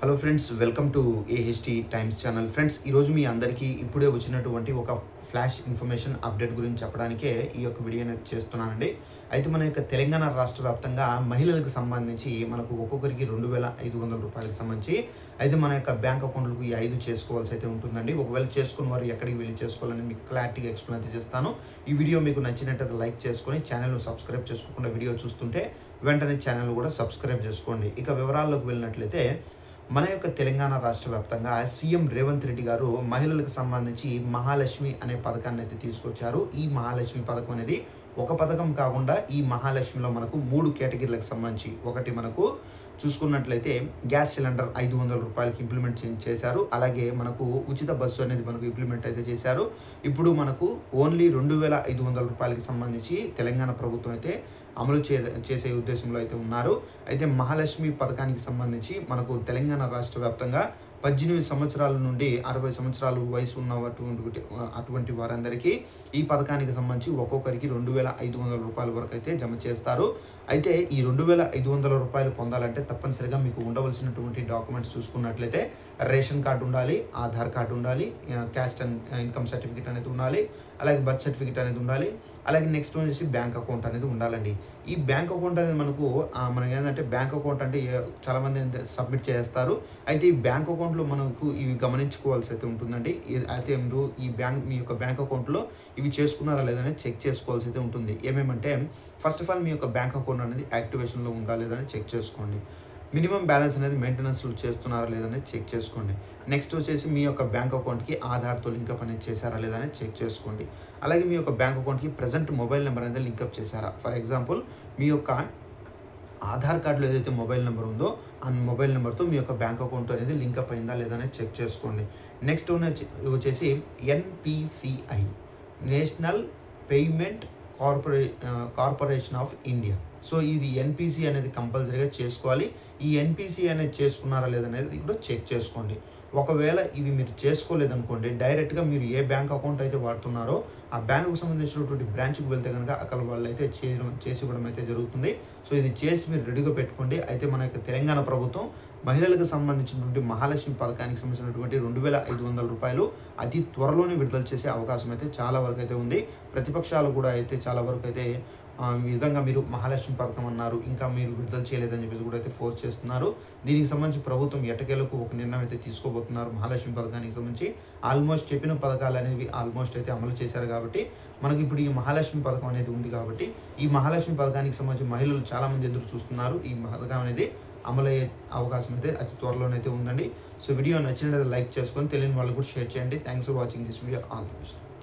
Hello friends, welcome to AHT times channel. Friends, ఈరోజు మీ అందరికీ ఇప్పుడే వచ్చినటువంటి ఒక ఫ్లాష్ ఇన్ఫర్మేషన్ అప్డేట్ గురించి చెప్పడానికే ఈ యొక్క వీడియో అనేది చేస్తున్నానండి. అయితే మన యొక్క తెలంగాణ రాష్ట్ర వ్యాప్తంగా మహిళలకు సంబంధించి మనకు ఒక్కొక్కరికి 2,500 రూపాయలకు సంబంధించి అయితే మన యొక్క బ్యాంక్ అకౌంట్లకు ఈ 5 చేసుకోవాల్సి అయితే ఉంటుందండి. ఒకవేళ చేసుకున్న వారు ఎక్కడికి వెళ్ళి చేసుకోవాలని మీకు క్లారిటీగా ఎక్స్ప్లెయిన్ అయితే చేస్తాను. ఈ వీడియో మీకు నచ్చినట్టయితే లైక్ చేసుకొని ఛానల్ను సబ్స్క్రైబ్ చేసుకోకుండా వీడియో చూస్తుంటే వెంటనే ఛానల్ కూడా సబ్స్క్రైబ్ చేసుకోండి. ఇక వివరాల్లోకి వెళ్ళినట్లయితే మన యొక్క తెలంగాణ రాష్ట్ర వ్యాప్తంగా సీఎం రేవంత్ రెడ్డి గారు మహిళలకు సంబంధించి మహాలక్ష్మి అనే పథకాన్ని అయితే తీసుకొచ్చారు. ఈ మహాలక్ష్మి పథకం అనేది ఒక పథకం కాకుండా ఈ మహాలక్ష్మిలో మనకు 3 కేటగిరీలకు సంబంధించి ఒకటి మనకు చూసుకున్నట్లయితే గ్యాస్ సిలిండర్ 500 రూపాయలకి ఇంప్లిమెంట్ చేశారు. అలాగే మనకు ఉచిత బస్సు అనేది మనకు ఇంప్లిమెంట్ అయితే చేశారు. ఇప్పుడు మనకు ఓన్లీ 2,500 రూపాయలకి సంబంధించి తెలంగాణ ప్రభుత్వం అయితే అమలు చేసే ఉద్దేశంలో అయితే ఉన్నారు. అయితే మహాలక్ష్మి పథకానికి సంబంధించి మనకు తెలంగాణ రాష్ట్ర వ్యాప్తంగా 18 సంవత్సరాల నుండి 60 సంవత్సరాల వయసు ఉన్న అటువంటి వారందరికీ ఈ పథకానికి సంబంధించి ఒక్కొక్కరికి 2,500 రూపాయల వరకు అయితే జమ చేస్తారు. అయితే ఈ 2,500 రూపాయలు పొందాలంటే తప్పనిసరిగా మీకు ఉండవలసినటువంటి డాక్యుమెంట్స్ చూసుకున్నట్లయితే రేషన్ కార్డు ఉండాలి, ఆధార్ కార్డు ఉండాలి, క్యాస్ట్ అండ్ ఇన్కమ్ సర్టిఫికేట్ అనేది ఉండాలి, అలాగే బర్త్ సర్టిఫికేట్ అనేది ఉండాలి, అలాగే నెక్స్ట్ వచ్చేసి బ్యాంక్ అకౌంట్ అనేది ఉండాలండి. ఈ బ్యాంక్ అకౌంట్ అనేది మనకి ఏంటంటే బ్యాంక్ అకౌంట్ అంటే చాలామంది సబ్మిట్ చేస్తారు. అయితే ఈ బ్యాంక్ అకౌంట్లో మనకు ఇవి గమనించుకోవాల్సి అయితే ఉంటుందండి. అయితే మీరు మీ యొక్క బ్యాంక్ అకౌంట్లో ఇవి చేసుకున్నారా లేదని చెక్ చేసుకోవాల్సి అయితే ఉంటుంది. ఏమేమంటే ఫస్ట్ ఆఫ్ ఆల్ మీ యొక్క బ్యాంక్ అకౌంట్ అనేది యాక్టివేషన్లో ఉందా లేదని చెక్ చేసుకోండి. మినిమం బ్యాలెన్స్ అనేది మెయింటెనెన్స్ చేస్తున్నారా లేదని చెక్ చేసుకోండి. నెక్స్ట్ వచ్చేసి మీ యొక్క బ్యాంక్ అకౌంట్కి ఆధార్తో లింకప్ అనేది చేశారా లేదని చెక్ చేసుకోండి. అలాగే మీ యొక్క బ్యాంక్ అకౌంట్కి ప్రజెంట్ మొబైల్ నెంబర్ అనేది లింకప్ చేశారా. ఫర్ ఎగ్జాంపుల్ మీ యొక్క ఆధార్ కార్డులో ఏదైతే మొబైల్ నెంబర్ ఉందో ఆ మొబైల్ నెంబర్తో మీ యొక్క బ్యాంక్ అకౌంట్ అనేది లింకప్ అయిందా లేదని చెక్ చేసుకోండి. నెక్స్ట్ వచ్చేసి NPCI, national payment corporation of India. So ఇది NPC అనేది కంపల్సరీగా చేసుకోవాలి. ఈ NPC అనేది చేసుకున్నారా లేదనేది కూడా చెక్ చేసుకోండి. ఒకవేళ ఇవి మీరు చేసుకోలేదనుకోండి, డైరెక్ట్గా మీరు ఏ బ్యాంక్ అకౌంట్ అయితే వాడుతున్నారో ఆ బ్యాంకుకు సంబంధించినటువంటి బ్రాంచ్కి వెళ్తే కనుక అక్కడ వాళ్ళు అయితే చేసి ఇవ్వడం అయితే జరుగుతుంది. సో ఇది చేసి మీరు రెడీగా పెట్టుకోండి. అయితే మన యొక్క తెలంగాణ ప్రభుత్వం మహిళలకు సంబంధించినటువంటి మహాలక్ష్మి పథకానికి సంబంధించినటువంటి 2,500 రూపాయలు అతి త్వరలోనే విడుదల చేసే అవకాశం అయితే చాలా వరకు అయితే ఉంది. ప్రతిపక్షాలు కూడా అయితే చాలా వరకు అయితే ఈ విధంగా మీరు మహాలక్ష్మి పథకం అన్నారు, ఇంకా మీరు విడుదల చేయలేదని చెప్పేసి కూడా అయితే ఫోర్స్ చేస్తున్నారు. దీనికి సంబంధించి ప్రభుత్వం ఎట్టకేలకు ఒక నిర్ణయం అయితే తీసుకోబోతున్నారు. మహాలక్ష్మి పథకానికి సంబంధించి ఆల్మోస్ట్ చెప్పిన పథకాలు అనేవి ఆల్మోస్ట్ అయితే అమలు చేశారు కాబట్టి మనకి ఇప్పుడు ఈ మహాలక్ష్మి పథకం అనేది ఉంది కాబట్టి ఈ మహాలక్ష్మి పథకానికి సంబంధించి మహిళలు చాలామంది ఎదురు చూస్తున్నారు. ఈ పథకం అనేది అమలయ్యే అవకాశం అయితే అతి త్వరలోనైతే ఉందండి. సో వీడియో నచ్చినట్లయితే లైక్ చేసుకొని తెలియని వాళ్ళు కూడా షేర్ చేయండి. Thanks for watching this video. All the best.